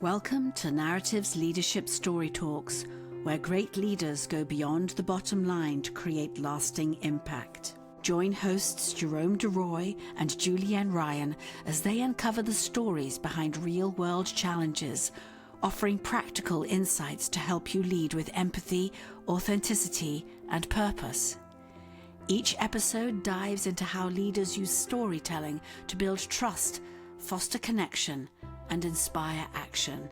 Welcome to Narrative's Leadership Story Talks, where great leaders go beyond the bottom line to create lasting impact. Join hosts Jerome and Julienne Ryan as they uncover the stories behind real-world challenges, offering practical insights to help you lead with empathy, authenticity, and purpose. Each episode dives into how leaders use storytelling to build trust, foster connection, and inspire action.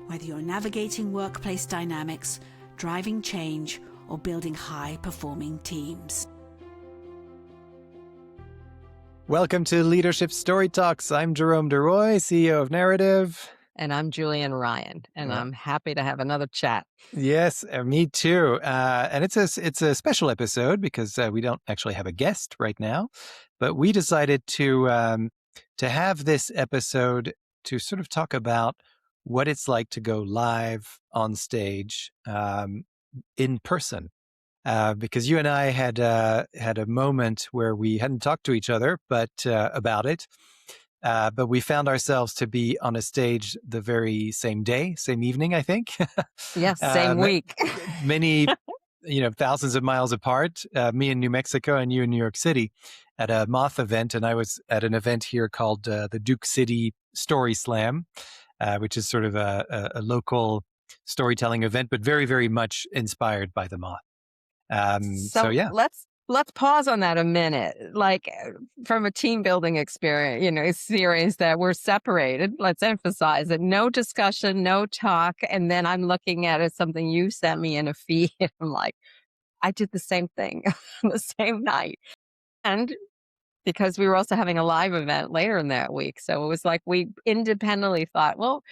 Whether you're navigating workplace dynamics, driving change, or building high-performing teams. Welcome to Leadership Story Talks. I'm Jerome CEO of Narrative. And I'm Julienne Ryan, and I'm happy to have another chat. Yes, me too. And it's a special episode because we don't actually have a guest right now, but we decided to have this episode to sort of talk about what it's like to go live on stage in person. Because you and I had a moment where we hadn't talked to each other, but about it. But we found ourselves to be on a stage the very same day, same evening, I think. Yes, same week. Many, thousands of miles apart. Me in New Mexico and you in New York City at a Moth event, and I was at an event here called the Duke City Story Slam, which is sort of a local storytelling event, but very, very much inspired by the Moth. So yeah. Let's pause on that a minute. Like from a team building experience, series that we're separated. Let's emphasize it. No discussion, no talk. And then I'm looking at it, something you sent me in a feed. I'm like, I did the same thing the same night. And because we were also having a live event later in that week. So it was like we independently thought, well,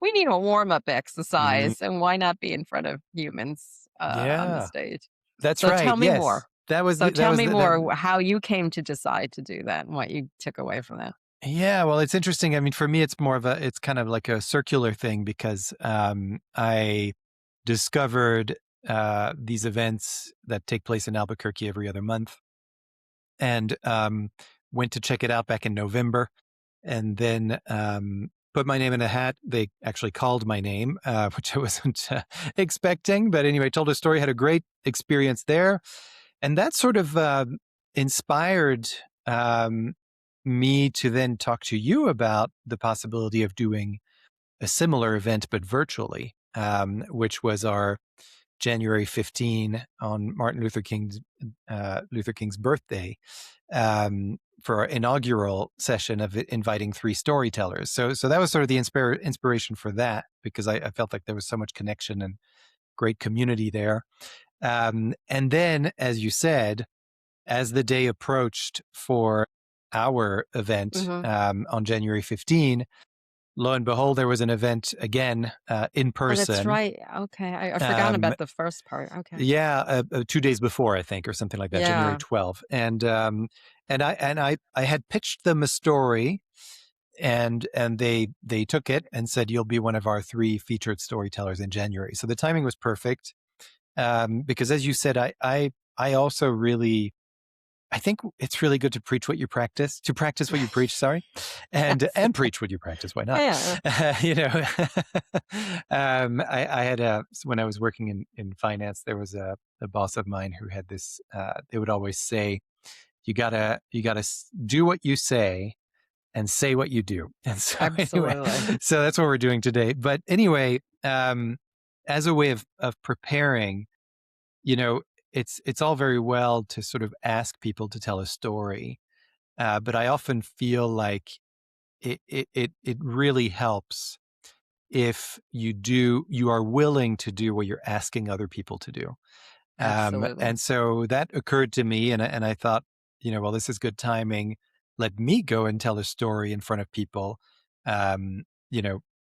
we need a warm-up exercise. And why not be in front of humans on the stage? That's so right. Tell me more. Tell me more how you came to decide to do that and what you took away from that. Yeah, well, it's interesting. I mean, for me, it's kind of like a circular thing because I discovered these events that take place in Albuquerque every other month and went to check it out back in November and then put my name in a hat. They actually called my name, which I wasn't expecting. But anyway, told a story, had a great experience there. And that sort of inspired me to then talk to you about the possibility of doing a similar event, but virtually, which was our January 15 on Martin Luther King's birthday for our inaugural session of inviting 3 storytellers. So that was sort of the inspiration for that, because I felt like there was so much connection and great community there. And then, as you said, as the day approached for our event on January 15, lo and behold, there was an event again in person. Oh, that's right. Okay. I forgot about the first part. Okay. Yeah, 2 days before, I think, or something like that, January 12th. And I had pitched them a story, and they took it and said, "You'll be one of our 3 featured storytellers in January." So the timing was perfect. Because as you said, I also really, I think it's really good to practice what you preach, sorry, and preach what you practice. Why not? Yeah. I had when I was working in finance, there was a boss of mine who had this, they would always say, you gotta do what you say and say what you do. And so Absolutely. Anyway, so that's what we're doing today. But anyway, as a way of preparing, it's all very well to sort of ask people to tell a story, but I often feel like it really helps if you are willing to do what you're asking other people to do. Absolutely. And so that occurred to me, and I thought, well, this is good timing. Let me go and tell a story in front of people,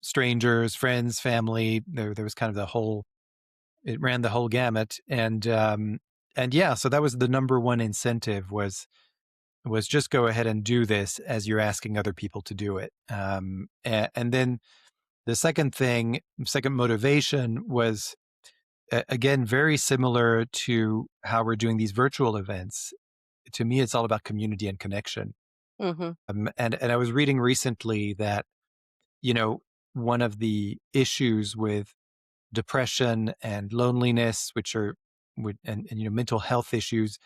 strangers, friends, family. There was kind of it ran the whole gamut. And yeah, so that was the number one incentive was just go ahead and do this as you're asking other people to do it. And then the second motivation was, again, very similar to how we're doing these virtual events. To me, it's all about community and connection. And I was reading recently that, one of the issues with depression and loneliness, which are and mental health issues,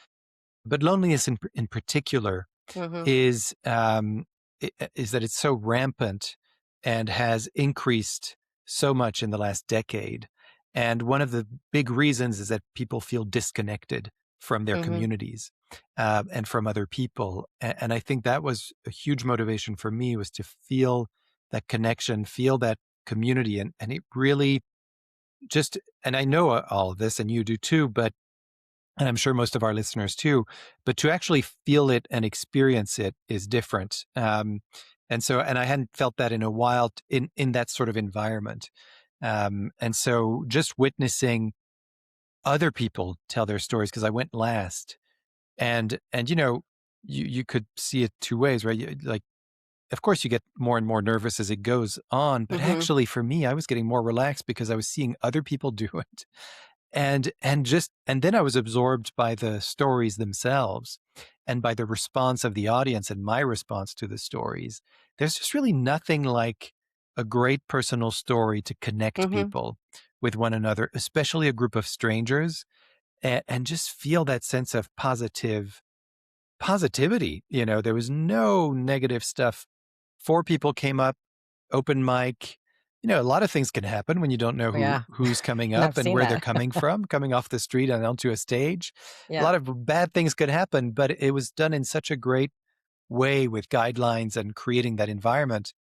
but loneliness in particular Hmm. is is that it's so rampant and has increased so much in the last decade. And one of the big reasons is that people feel disconnected from their Hmm. communities and from other people. And I think that was a huge motivation for me, was to feel that connection, feel that community. And it really just, and I know all of this and you do too, but and I'm sure most of our listeners too, but to actually feel it and experience it is different. And I hadn't felt that in a while in that sort of environment. And so just witnessing other people tell their stories, because I went last, and you could see it two ways, right? Like, of course, you get more and more nervous as it goes on, but Hmm. actually, for me, I was getting more relaxed because I was seeing other people do it, and then I was absorbed by the stories themselves and by the response of the audience and my response to the stories. There's just really nothing like a great personal story to connect Hmm. people with one another, especially a group of strangers, and just feel that sense of positivity. There was no negative stuff. Four people came up, open mic. A lot of things can happen when you don't know Yeah. who's coming I've up and seen where they're that. coming from, coming off the street and onto a stage. A Yeah. lot of bad things could happen, but it was done in such a great way with guidelines and creating that environment.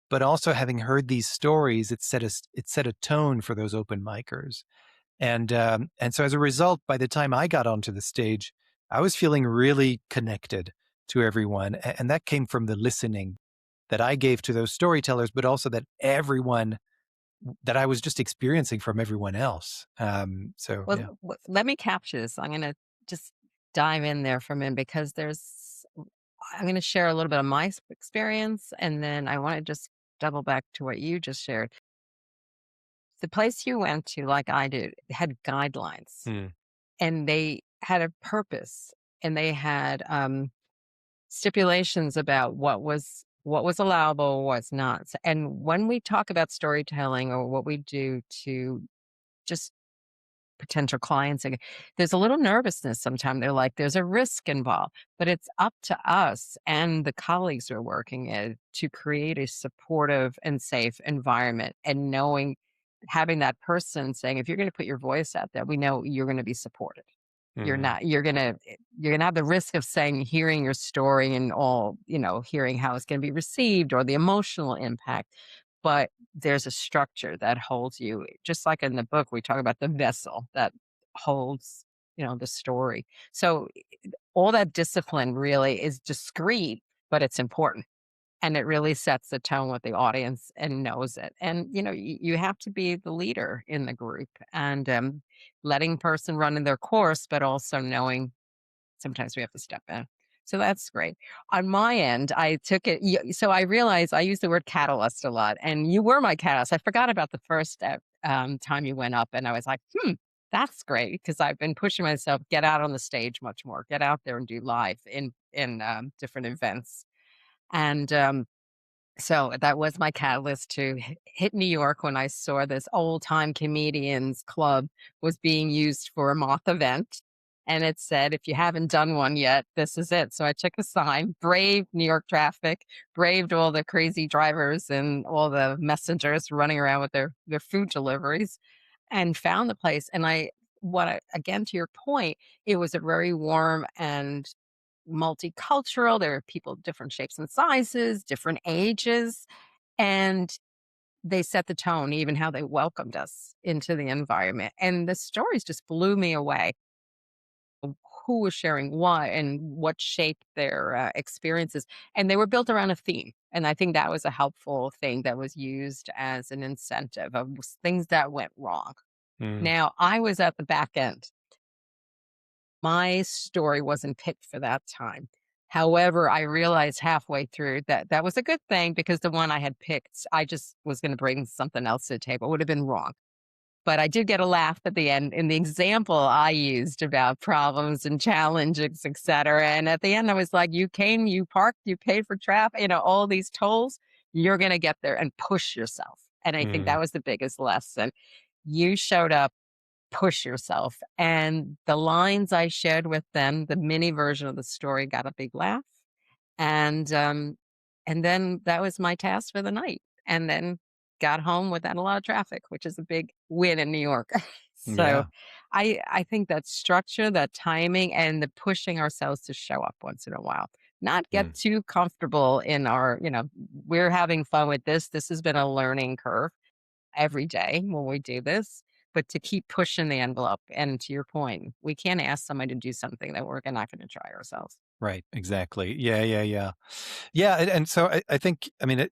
But also, having heard these stories, it set a tone for those open micers. And so as a result, by the time I got onto the stage, I was feeling really connected to everyone. And that came from the listening that I gave to those storytellers, but also that I was just experiencing from everyone else. So Well, yeah. let me capture this. I'm going to just dive in there for a minute because I'm going to share a little bit of my experience, and then I want to just double back to what you just shared. The place you went to, like I did, had guidelines, Mm, and they had a purpose, and they had stipulations about what was allowable, what's not. And when we talk about storytelling or what we do to just potential clients, and there's a little nervousness sometimes. They're like, there's a risk involved, but it's up to us and the colleagues we're working with to create a supportive and safe environment, and having that person saying, if you're going to put your voice out there, we know you're going to be supported. You're mm, not, you're gonna have the risk of hearing your story and all, hearing how it's going to be received or the emotional impact. But there's a structure that holds you. Just like in the book, we talk about the vessel that holds, the story. So all that discipline really is discreet, but it's important. And it really sets the tone with the audience and knows it. And, you have to be the leader in the group, and letting person run in their course, but also knowing sometimes we have to step in. So that's great. On my end, I took it. So I realized I use the word catalyst a lot, and you were my catalyst. I forgot about the first time you went up, and I was like, that's great, because I've been pushing myself, get out on the stage much more, get out there and do live in different events. And so that was my catalyst to hit New York when I saw this old time comedians club was being used for a Moth event. And it said, if you haven't done one yet, this is it. So I took a sign, braved New York traffic, braved all the crazy drivers and all the messengers running around with their food deliveries, and found the place. And again, to your point, it was a very warm and multicultural. There are people different shapes and sizes, different ages, and they set the tone, even how they welcomed us into the environment. And the stories just blew me away. Who was sharing what and what shaped their experiences. And they were built around a theme. And I think that was a helpful thing that was used as an incentive of things that went wrong. mm, Now, I was at the back end. My story wasn't picked for that time. However, I realized halfway through that that was a good thing, because the one I had picked, I just was going to bring something else to the table. It would have been wrong. But I did get a laugh at the end in the example I used about problems and challenges, et cetera. And at the end, I was like, you came, you parked, you paid for traffic, all these tolls, you're going to get there and push yourself. And I think Mm, that was the biggest lesson. You showed up, push yourself. And the lines I shared with them, the mini version of the story, got a big laugh. And um, and then that was my task for the night. And then got home without a lot of traffic, which is a big win in New York. So yeah. I think that structure, that timing, and the pushing ourselves to show up once in a while. Not get Mm, too comfortable in our, we're having fun with this. This has been a learning curve every day when we do this, but to keep pushing the envelope. And to your point, we can't ask somebody to do something that we're not going to try ourselves. right. Exactly. Yeah. Yeah. Yeah. Yeah. And so I think, I mean,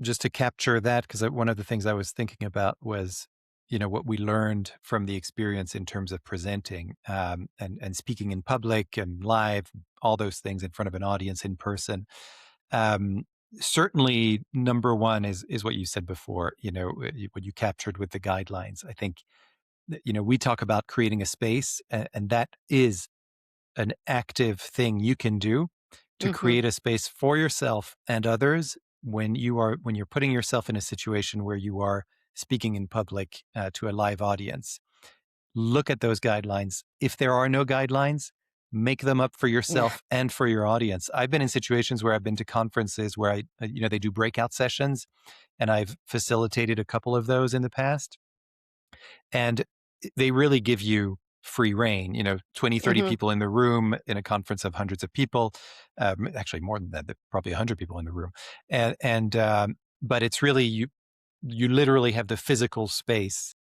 just to capture that, because one of the things I was thinking about was, what we learned from the experience in terms of presenting and speaking in public and live, all those things in front of an audience in person. Um, Certainly, number one is what you said before. What you captured with the guidelines. I think we talk about creating a space, and that is an active thing you can do to Hmm. create a space for yourself and others when you're putting yourself in a situation where you are speaking in public to a live audience. Look at those guidelines. If there are no guidelines, make them up for Yeah. yourself and for your audience. I've been in situations where I've been to conferences where they do breakout sessions, and I've facilitated a couple of those in the past. And they really give you free reign, 20, 30 Hmm. people in the room in a conference of hundreds of people, actually more than that, probably 100 people in the room. But it's really, you literally have the physical space,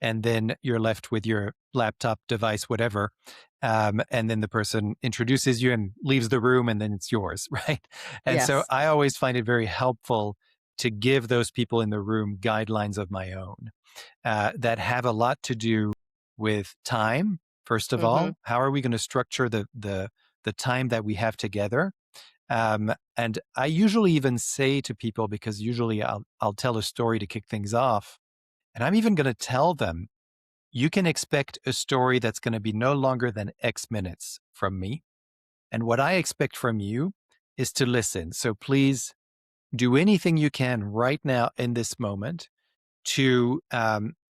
and then you're left with your laptop device, whatever. And then the person introduces you and leaves the room, and then it's yours, right? And so Yes. I always find it very helpful to give those people in the room guidelines of my own that have a lot to do with time. First of Hmm. all, how are we going to structure the time that we have together? And I usually even say to people, because usually I'll tell a story to kick things off, and I'm even going to tell them, you can expect a story that's going to be no longer than X minutes from me, and what I expect from you is to listen. So please do anything you can right now in this moment to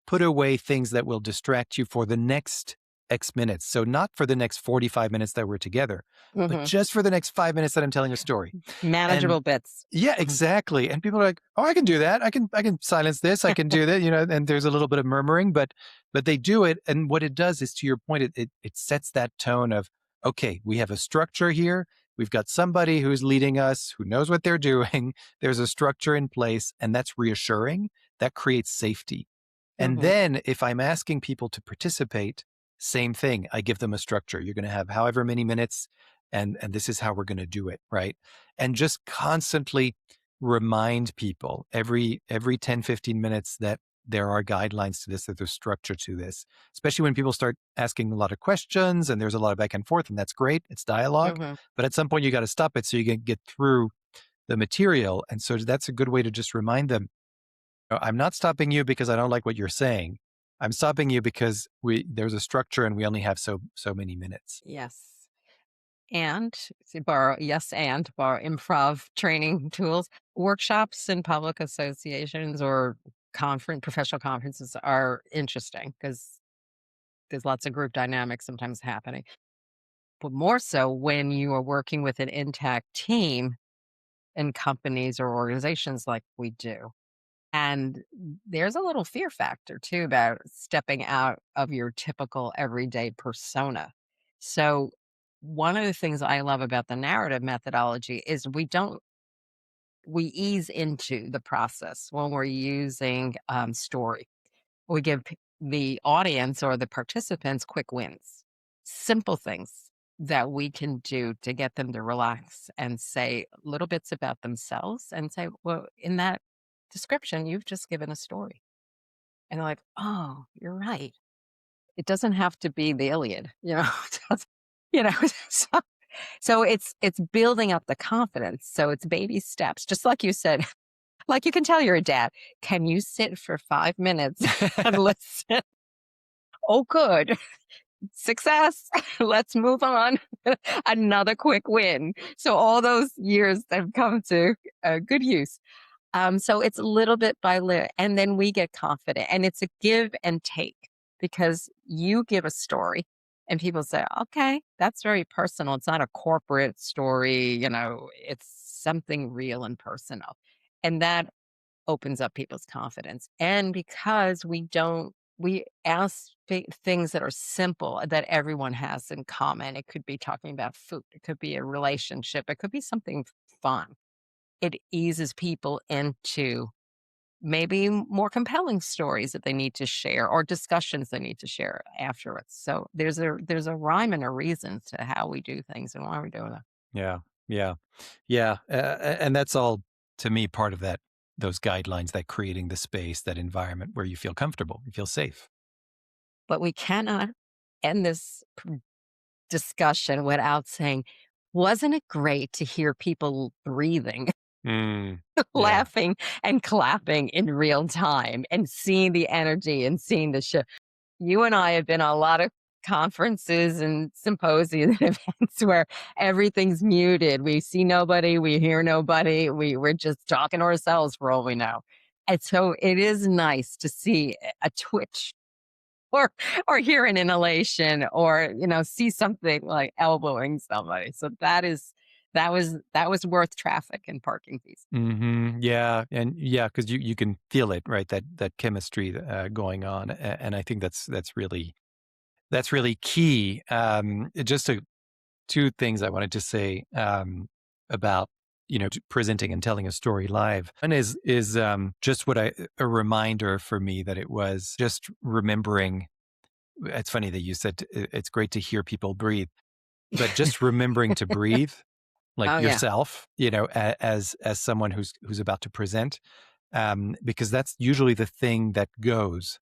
put away things that will distract you for the next X minutes. So, not for the next 45 minutes that we're together, but Hmm. just for the next 5 minutes that I'm telling a story. And Manageable bits. yeah, exactly. And people are like, "Oh, I can do that. I can silence this. I can do that." And there's a little bit of murmuring, but they do it. And what it does is, to your point, it sets that tone of, okay, we have a structure here. We've got somebody who's leading us, who knows what they're doing. There's a structure in place, and that's reassuring. That creates safety. And Hmm. then if I'm asking people to participate, same thing. I give them a structure. You're going to have however many minutes, and this is how we're going to do it, right? And just constantly remind people every 10, 15 minutes that there are guidelines to this, that there's structure to this, especially when people start asking a lot of questions and there's a lot of back and forth, and that's great. It's dialogue. Hmm. But at some point, you got to stop it so you can get through the material. And so that's a good way to just remind them, I'm not stopping you because I don't like what you're saying. I'm stopping you because there's a structure and we only have so many minutes. Yes. And to borrow, yes, and borrow improv training tools, workshops and public associations or professional conferences are interesting because there's lots of group dynamics sometimes happening. But more so when you are working with an intact team in companies or organizations like we do. And there's a little fear factor too about stepping out of your typical everyday persona. So, one of the things I love about the narrative methodology is we ease into the process when we're using story. We give the audience or the participants quick wins, simple things that we can do to get them to relax and say little bits about themselves and say, well, in that description, you've just given a story. And they're like, oh, you're right. It doesn't have to be the Iliad, it doesn't- you know, so, so it's building up the confidence. So it's baby steps, just like you said, like you can tell you're a dad. Can you sit for 5 minutes and listen? Oh, good. Success. Let's move on. Another quick win. So all those years have come to good use. So it's a little bit by little, and then we get confident, and it's a give and take because you give a story and people say, okay, that's very personal. It's not a corporate story, it's something real and personal. And that opens up people's confidence. And because we ask things that are simple that everyone has in common. It could be talking about food, it could be a relationship, it could be something fun. It eases people into maybe more compelling stories that they need to share or discussions they need to share afterwards. So there's a rhyme and a reason to how we do things and why we're doing it. Yeah, yeah, yeah, and that's all to me part of those guidelines, that creating the space, that environment where you feel comfortable, you feel safe. But we cannot end this discussion without saying, wasn't it great to hear people breathing, Yeah. laughing and clapping in real time and seeing the energy and seeing the show? You and I have been on a lot of conferences and symposiums and events where everything's muted. We see nobody, we hear nobody, we're just talking to ourselves for all we know. And so it is nice to see a twitch or hear an inhalation or see something like elbowing somebody. So that was worth traffic and parking fees. Yeah, and yeah, because you can feel it, right? That chemistry going on, and I think that's really key. Just two things I wanted to say about presenting and telling a story live. One is just a reminder for me that it was just remembering. It's funny that you said it's great to hear people breathe, but just remembering to breathe, like Oh yeah. yourself, as someone who's about to present, because that's usually the thing that goes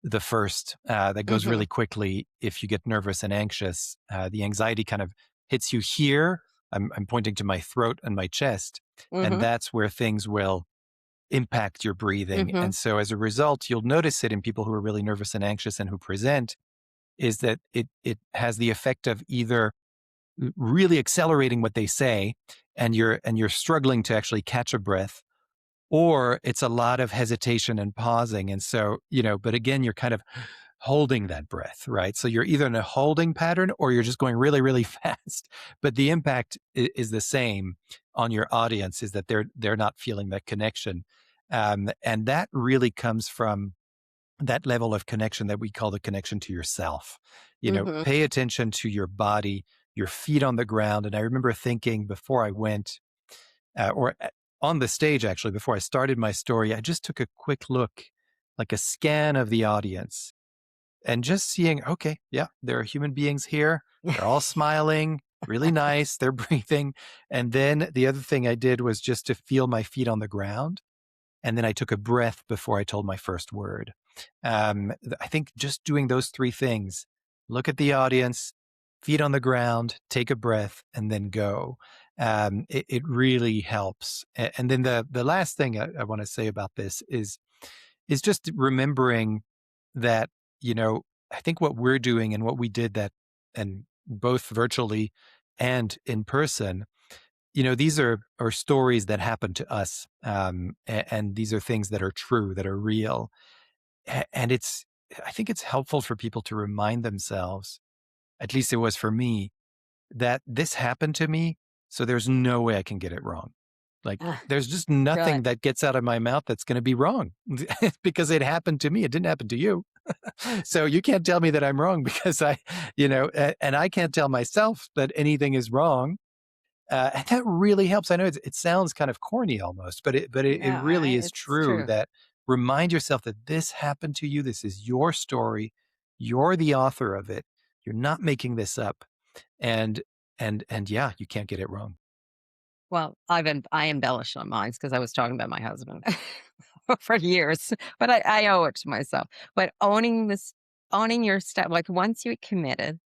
the first, that goes Hmm. really quickly. If you get nervous and anxious, the anxiety kind of hits you here. I'm pointing to my throat and my chest, and Hmm. that's where things will impact your breathing. Hmm. And so as a result, you'll notice it in people who are really nervous and anxious and who present, is that it has the effect of either really accelerating what they say, and you're struggling to actually catch a breath, or it's a lot of hesitation and pausing. And so, but again, you're kind of holding that breath, right? So you're either in a holding pattern or you're just going really, really fast. But the impact is the same on your audience, is that they're not feeling that connection. And that really comes from that level of connection that we call the connection to yourself. Hmm. Pay attention to your body, your feet on the ground. And I remember thinking before I went, or on the stage, actually, before I started my story, I just took a quick look, like a scan of the audience, and just seeing, okay, yeah, there are human beings here. They're all smiling, really nice. They're breathing. And then the other thing I did was just to feel my feet on the ground. And then I took a breath before I told my first word. I think just doing those three things: look at the audience, feet on the ground, take a breath, and then go. It really helps. And then the last thing I want to say about this is just remembering that, I think what we're doing and what we did, that, and both virtually and in person, these are stories that happen to us, and these are things that are true, that are real, and I think it's helpful for people to remind themselves, at least it was for me, that this happened to me, so there's no way I can get it wrong. Like, Ah, there's just really. nothing that gets out of my mouth that's going to be wrong because it happened to me. It didn't happen to you. So you can't tell me that I'm wrong because and I can't tell myself that anything is wrong. And that really helps. I know it sounds kind of corny almost, but it No, really is it's true, true. that remind yourself that this happened to you. This is your story. You're the author of it. You're not making this up. And and yeah, you can't get it wrong. Well, I embellish on mine because I was talking about my husband for years, but I owe it to myself. But owning your step, like once you committed,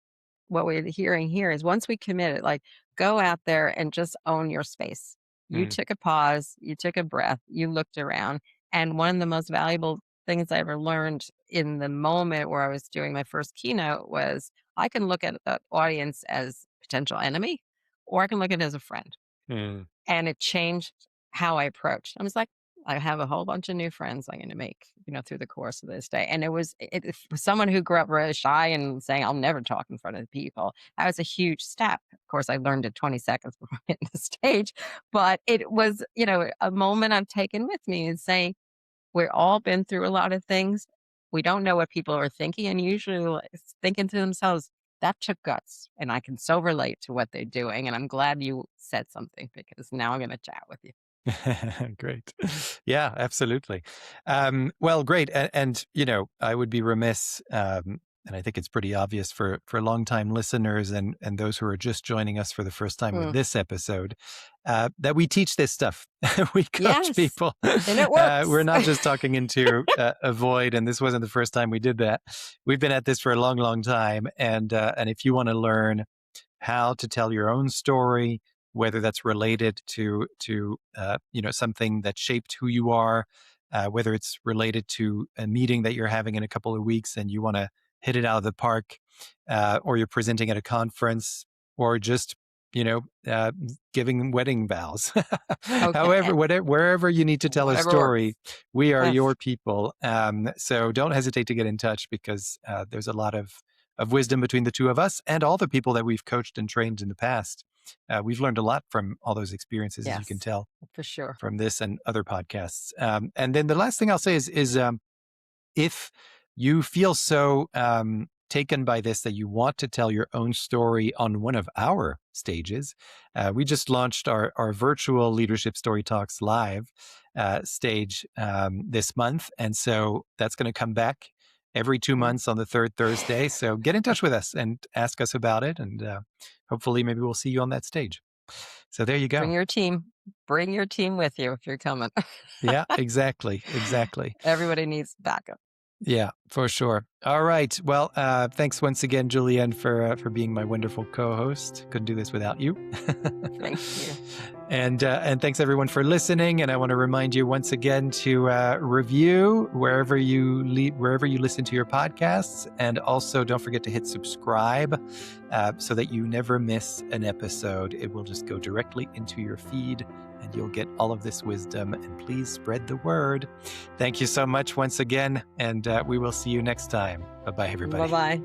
what we're hearing here is once we committed, like go out there and just own your space. You Mm, took a pause, you took a breath, you looked around. And one of the most valuable things I ever learned in the moment where I was doing my first keynote was I can look at the audience as potential enemy, or I can look at it as a friend. mm, And it changed how I approached. I was like, I have a whole bunch of new friends I'm going to make, through the course of this day. And for someone who grew up really shy and saying, I'll never talk in front of people. That was a huge step. Of course, I learned it 20 seconds before hitting the stage, but it was, a moment I've taken with me and saying, we've all been through a lot of things. We don't know what people are thinking, and usually thinking to themselves, that took guts, and I can so relate to what they're doing. And I'm glad you said something because now I'm going to chat with you. Great. Yeah, absolutely. Well, great. And, I would be remiss, and I think it's pretty obvious for longtime listeners and those who are just joining us for the first time with this episode, that we teach this stuff. We coach Yes, people. and it works. We're not just talking into a void, and this wasn't the first time we did that. We've been at this for a long, long time. And if you want to learn how to tell your own story, whether that's related to something that shaped who you are, whether it's related to a meeting that you're having in a couple of weeks and you want to hit it out of the park, or you're presenting at a conference, or just giving wedding vows. However, wherever you need to tell a story, we are your people. So don't hesitate to get in touch, because there's a lot of wisdom between the two of us and all the people that we've coached and trained in the past. We've learned a lot from all those experiences, as you can tell, for sure, from this and other podcasts. And then the last thing I'll say is if you feel so taken by this that you want to tell your own story on one of our stages, we just launched our virtual Leadership Story Talks live stage this month. And so that's going to come back every 2 months on the third Thursday. So get in touch with us and ask us about it. And hopefully maybe we'll see you on that stage. So there you go. Bring your team with you if you're coming. Yeah, exactly. Everybody needs backup. Yeah, for sure. All right. Well, thanks once again, Julienne, for being my wonderful co-host. Couldn't do this without you. Thank you. And thanks everyone for listening. And I want to remind you once again to review wherever you listen to your podcasts, and also don't forget to hit subscribe so that you never miss an episode. It will just go directly into your feed, and you'll get all of this wisdom. And please spread the word. Thank you so much once again, and we will see you next time. Bye-bye, everybody. Bye-bye.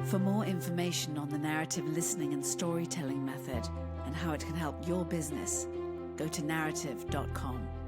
For more information on the narrative listening and storytelling method and how it can help your business, go to narrative.com.